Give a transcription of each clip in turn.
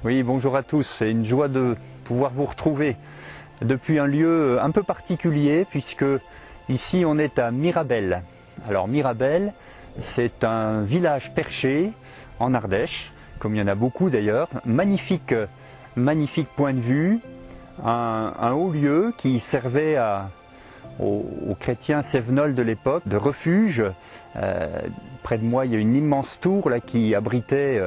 Oui, bonjour à tous, c'est une joie de pouvoir vous retrouver depuis un lieu un peu particulier puisque ici on est à Mirabel. Alors Mirabel, c'est un village perché en Ardèche, comme il y en a beaucoup d'ailleurs, magnifique point de vue, un haut lieu qui servait aux chrétiens cévenols de l'époque de refuge. Près de moi il y a une immense tour là, qui abritait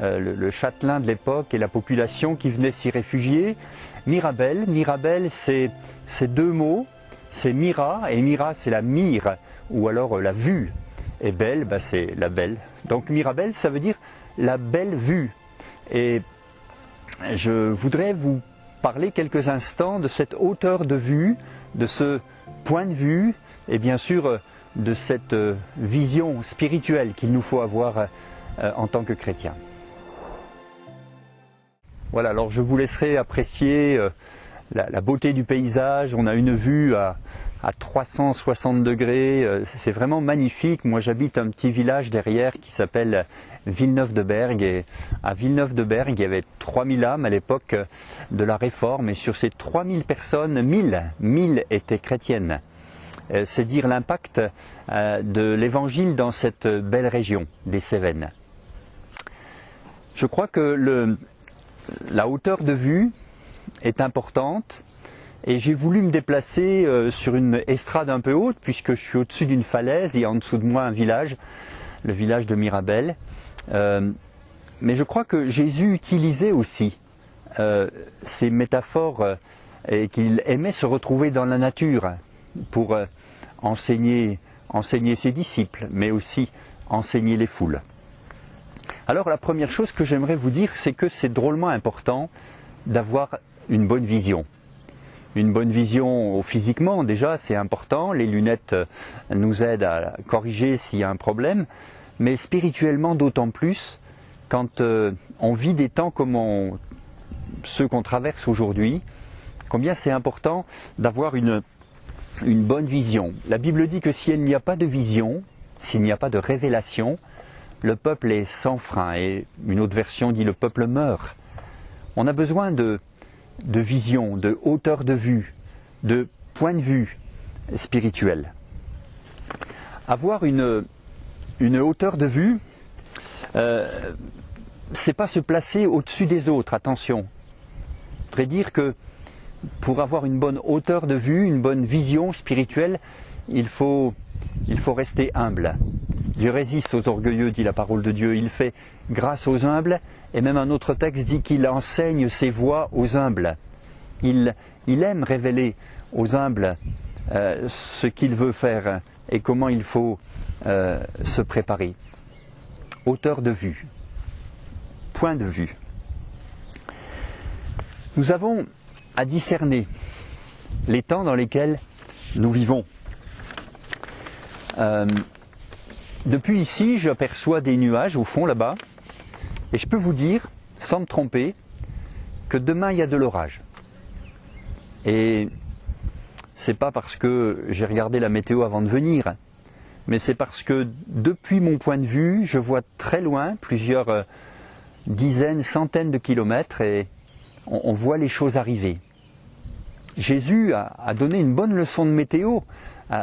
le châtelain de l'époque et la population qui venait s'y réfugier. Mirabel, c'est deux mots, c'est Mira, et Mira c'est la mire, ou alors la vue, et belle, c'est la belle. Donc Mirabel, ça veut dire la belle vue. Et je voudrais vous parler quelques instants de cette hauteur de vue, de ce point de vue, et bien sûr de cette vision spirituelle qu'il nous faut avoir en tant que chrétiens. Voilà, alors je vous laisserai apprécier la beauté du paysage. On a une vue à 360 degrés, c'est vraiment magnifique. Moi j'habite un petit village derrière qui s'appelle Villeneuve-de-Berg. Et à Villeneuve-de-Berg, il y avait 3000 âmes à l'époque de la Réforme. Et sur ces 3000 personnes, 1000 étaient chrétiennes. C'est dire l'impact de l'évangile dans cette belle région des Cévennes. Je crois que la hauteur de vue est importante et j'ai voulu me déplacer sur une estrade un peu haute puisque je suis au-dessus d'une falaise et en dessous de moi un village, le village de Mirabel. Mais je crois que Jésus utilisait aussi ces métaphores et qu'il aimait se retrouver dans la nature pour enseigner ses disciples, mais aussi enseigner les foules. Alors la première chose que j'aimerais vous dire, c'est que c'est drôlement important d'avoir une bonne vision. Une bonne vision physiquement, déjà, c'est important. Les lunettes nous aident à corriger s'il y a un problème. Mais spirituellement, d'autant plus, quand on vit des temps comme ceux qu'on traverse aujourd'hui, combien c'est important d'avoir une bonne vision. La Bible dit que s'il n'y a pas de vision, s'il n'y a pas de révélation, le peuple est sans frein, et une autre version dit le peuple meurt. On a besoin de vision, de hauteur de vue, de point de vue spirituel. Avoir une hauteur de vue, c'est pas se placer au-dessus des autres, attention. Je voudrais dire que pour avoir une bonne hauteur de vue, une bonne vision spirituelle, il faut rester humble. Dieu résiste aux orgueilleux, dit la parole de Dieu. Il fait grâce aux humbles. Et même un autre texte dit qu'il enseigne ses voies aux humbles. Il aime révéler aux humbles ce qu'il veut faire et comment il faut se préparer. Hauteur de vue. Point de vue. Nous avons à discerner les temps dans lesquels nous vivons. Depuis ici, j'aperçois des nuages au fond là-bas, et je peux vous dire, sans me tromper, que demain il y a de l'orage. Et c'est pas parce que j'ai regardé la météo avant de venir, mais c'est parce que depuis mon point de vue, je vois très loin, plusieurs dizaines, centaines de kilomètres, et on voit les choses arriver. Jésus a donné une bonne leçon de météo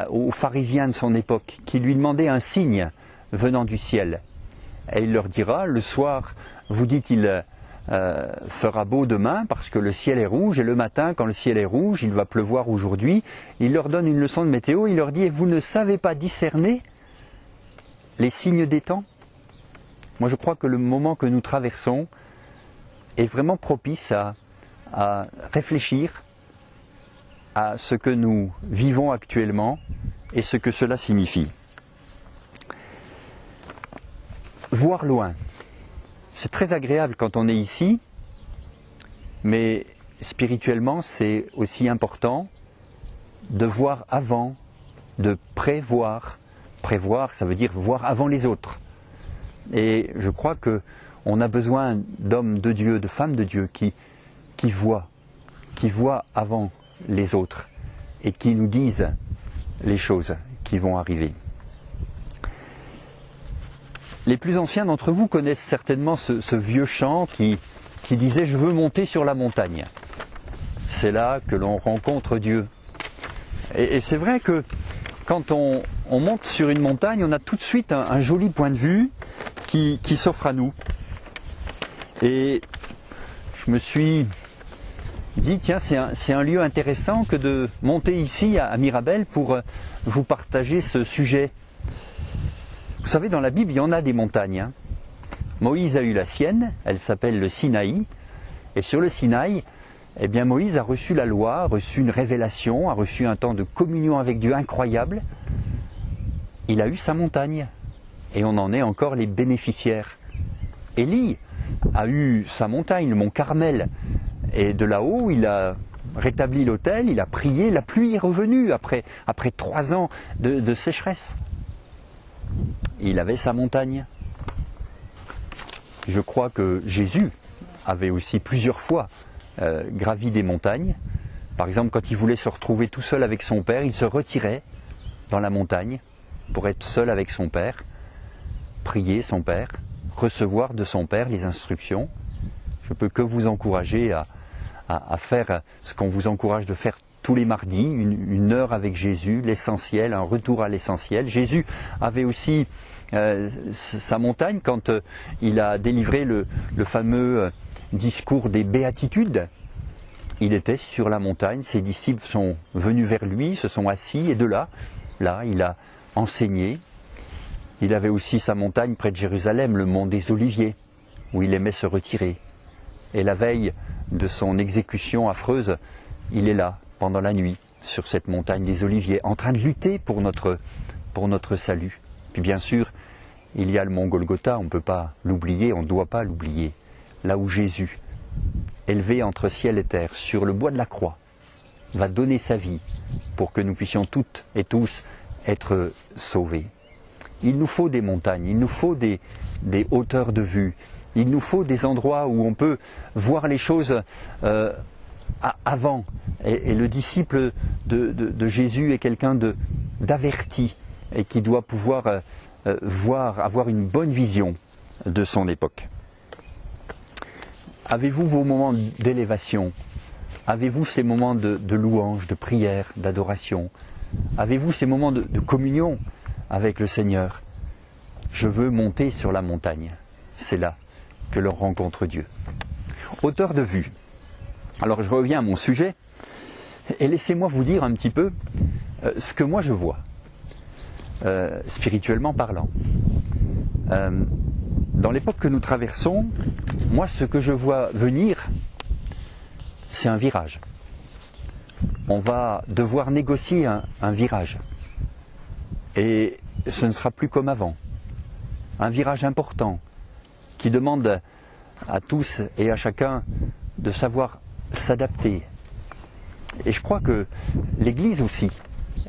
aux pharisiens de son époque, qui lui demandaient un signe venant du ciel. Et il leur dira, le soir, vous dit-il, fera beau demain parce que le ciel est rouge, et le matin, quand le ciel est rouge, il va pleuvoir aujourd'hui. Il leur donne une leçon de météo, il leur dit, et vous ne savez pas discerner les signes des temps? Moi je crois que le moment que nous traversons est vraiment propice à réfléchir à ce que nous vivons actuellement et ce que cela signifie. Voir loin, c'est très agréable quand on est ici, mais spirituellement c'est aussi important de voir avant, de prévoir. Prévoir, ça veut dire voir avant les autres. Et je crois qu'on a besoin d'hommes de Dieu, de femmes de Dieu qui voient avant les autres et qui nous disent les choses qui vont arriver. Les plus anciens d'entre vous connaissent certainement ce vieux chant qui qui disait « Je veux monter sur la montagne ». C'est là que l'on rencontre Dieu. Et c'est vrai que quand on monte sur une montagne, on a tout de suite un joli point de vue qui s'offre à nous. Et je me suis dit, tiens, c'est un lieu intéressant que de monter ici à Mirabel pour vous partager ce sujet. Vous savez, dans la Bible, il y en a des montagnes. Hein. Moïse a eu la sienne, elle s'appelle le Sinaï. Et sur le Sinaï, eh bien, Moïse a reçu la loi, a reçu une révélation, a reçu un temps de communion avec Dieu incroyable. Il a eu sa montagne. Et on en est encore les bénéficiaires. Élie a eu sa montagne, le mont Carmel. Et de là-haut, il a rétabli l'autel, il a prié, la pluie est revenue après 3 ans de sécheresse. Il avait sa montagne. Je crois que Jésus avait aussi plusieurs fois gravi des montagnes. Par exemple, quand il voulait se retrouver tout seul avec son Père, il se retirait dans la montagne pour être seul avec son Père, prier son Père, recevoir de son Père les instructions. Je peux que vous encourager à faire ce qu'on vous encourage de faire tous les mardis, une heure avec Jésus, l'essentiel, un retour à l'essentiel. Jésus avait aussi sa montagne quand il a délivré le fameux discours des béatitudes. Il était sur la montagne, ses disciples sont venus vers lui, se sont assis et de là, il a enseigné. Il avait aussi sa montagne près de Jérusalem, le mont des Oliviers, où il aimait se retirer. Et la veille de son exécution affreuse, il est là, pendant la nuit, sur cette montagne des Oliviers, en train de lutter pour notre salut. Puis bien sûr, il y a le mont Golgotha, on ne peut pas l'oublier, on ne doit pas l'oublier. Là où Jésus, élevé entre ciel et terre, sur le bois de la croix, va donner sa vie pour que nous puissions toutes et tous être sauvés. Il nous faut des montagnes, il nous faut des hauteurs de vue, il nous faut des endroits où on peut voir les choses avant. Et le disciple de Jésus est quelqu'un d'averti et qui doit pouvoir avoir une bonne vision de son époque. Avez-vous vos moments d'élévation? Avez-vous ces moments de louange, de prière, d'adoration? Avez-vous ces moments de communion avec le Seigneur? Je veux monter sur la montagne. C'est là que l'on rencontre Dieu. Hauteur de vue. Alors je reviens à mon sujet et laissez-moi vous dire un petit peu ce que moi je vois, spirituellement parlant. Dans l'époque que nous traversons, moi ce que je vois venir, c'est un virage. On va devoir négocier un virage. Et ce ne sera plus comme avant. Un virage important qui demande à tous et à chacun de savoir s'adapter. Et je crois que l'Église aussi,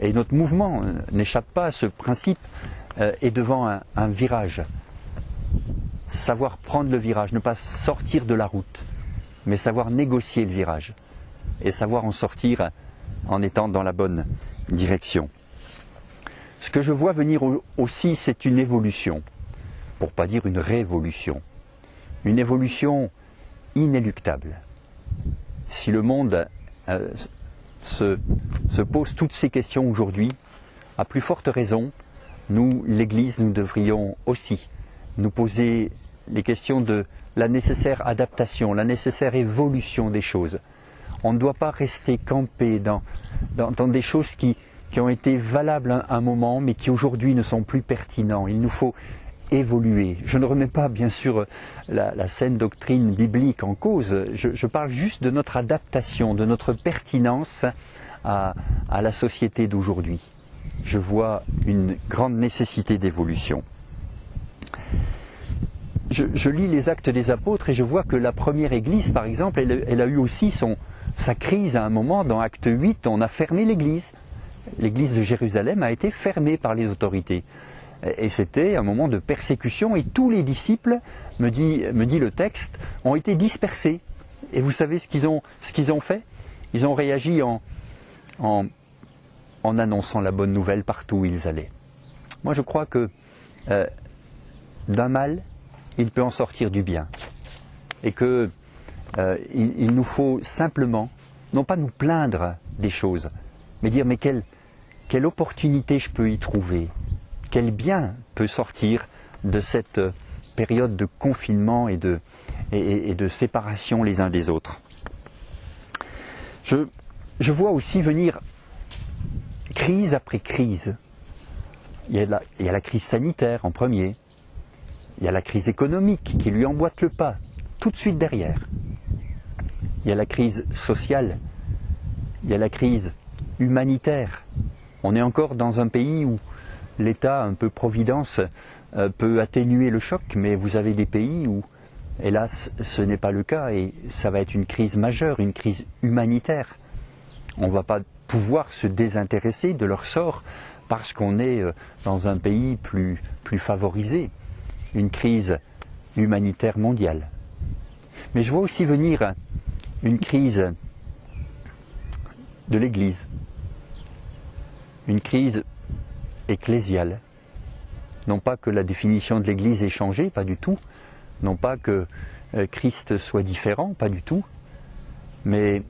et notre mouvement n'échappe pas à ce principe, est devant un virage. Savoir prendre le virage, ne pas sortir de la route, mais savoir négocier le virage et savoir en sortir en étant dans la bonne direction. Ce que je vois venir aussi, c'est une évolution, pour ne pas dire une révolution. Une évolution inéluctable. Si le monde se pose toutes ces questions aujourd'hui, à plus forte raison, nous, l'Église, nous devrions aussi nous poser les questions de la nécessaire adaptation, la nécessaire évolution des choses. On ne doit pas rester campé dans des choses qui ont été valables un moment, mais qui aujourd'hui ne sont plus pertinents. Il nous faut évoluer. Je ne remets pas, bien sûr, la saine doctrine biblique en cause. Je parle juste de notre adaptation, de notre pertinence à la société d'aujourd'hui. Je vois une grande nécessité d'évolution. Je lis les Actes des Apôtres et je vois que la première Église, par exemple, elle a eu aussi sa crise à un moment. Dans Acte 8, on a fermé l'Église. L'Église de Jérusalem a été fermée par les autorités. Et c'était un moment de persécution et tous les disciples, me dit le texte, ont été dispersés. Et vous savez ce qu'ils ont fait? Ils ont réagi en annonçant la bonne nouvelle partout où ils allaient. Moi je crois que d'un mal, il peut en sortir du bien. Et que il nous faut simplement, non pas nous plaindre des choses, mais dire mais quelle opportunité je peux y trouver, quel bien peut sortir de cette période de confinement et de séparation les uns des autres. Je vois aussi venir crise après crise. Il y a la crise sanitaire en premier, il y a la crise économique qui lui emboîte le pas tout de suite derrière. Il y a la crise sociale, il y a la crise humanitaire. On est encore dans un pays où l'État, un peu providence, peut atténuer le choc, mais vous avez des pays où, hélas, ce n'est pas le cas et ça va être une crise majeure, une crise humanitaire. On ne va pas pouvoir se désintéresser de leur sort parce qu'on est dans un pays plus favorisé. Une crise humanitaire mondiale. Mais je vois aussi venir une crise de l'Église, une crise ecclésiale. Non pas que la définition de l'Église ait changé, pas du tout. Non pas que Christ soit différent, pas du tout. Mais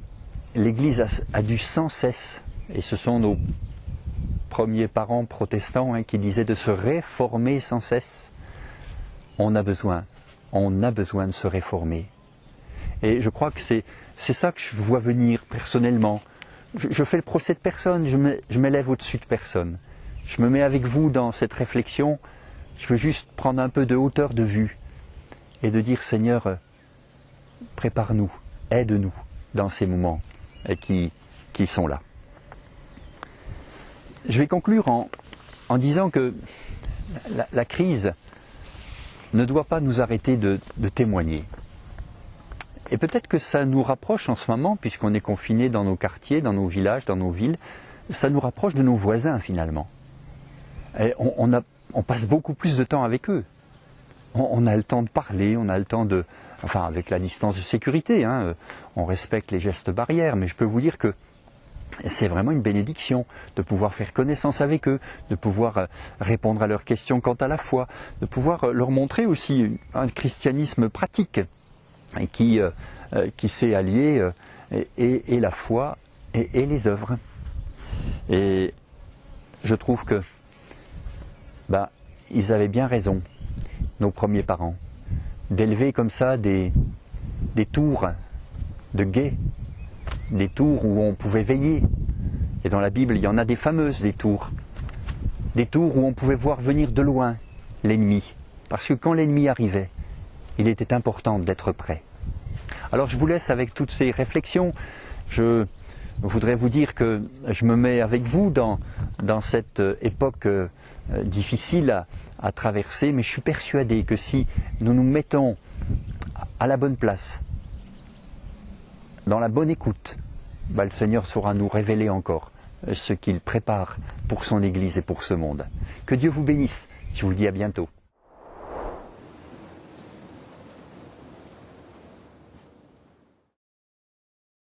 l'Église a dû sans cesse, et ce sont nos premiers parents protestants qui disaient de se réformer sans cesse. On a besoin de se réformer. Et je crois que c'est ça que je vois venir personnellement. Je fais le procès de personne, je m'élève au-dessus de personne. Je me mets avec vous dans cette réflexion, je veux juste prendre un peu de hauteur de vue et de dire Seigneur, prépare-nous, aide-nous dans ces moments qui sont là. Je vais conclure en disant que la crise ne doit pas nous arrêter de témoigner. Et peut-être que ça nous rapproche en ce moment, puisqu'on est confiné dans nos quartiers, dans nos villages, dans nos villes, ça nous rapproche de nos voisins finalement. Et on passe beaucoup plus de temps avec eux. On a le temps de parler, on a le temps de... Enfin, avec la distance de sécurité, on respecte les gestes barrières, mais je peux vous dire que c'est vraiment une bénédiction de pouvoir faire connaissance avec eux, de pouvoir répondre à leurs questions quant à la foi, de pouvoir leur montrer aussi un christianisme pratique qui sait allier et la foi et les œuvres. Et je trouve que ils avaient bien raison, nos premiers parents, d'élever comme ça des tours de guet, des tours où on pouvait veiller. Et dans la Bible, il y en a des fameuses, des tours où on pouvait voir venir de loin l'ennemi. Parce que quand l'ennemi arrivait, il était important d'être prêt. Alors je vous laisse avec toutes ces réflexions. Je voudrais vous dire que je me mets avec vous dans cette époque difficile à traverser, mais je suis persuadé que si nous nous mettons à la bonne place, dans la bonne écoute, le Seigneur saura nous révéler encore ce qu'il prépare pour son Église et pour ce monde. Que Dieu vous bénisse. Je vous dis à bientôt.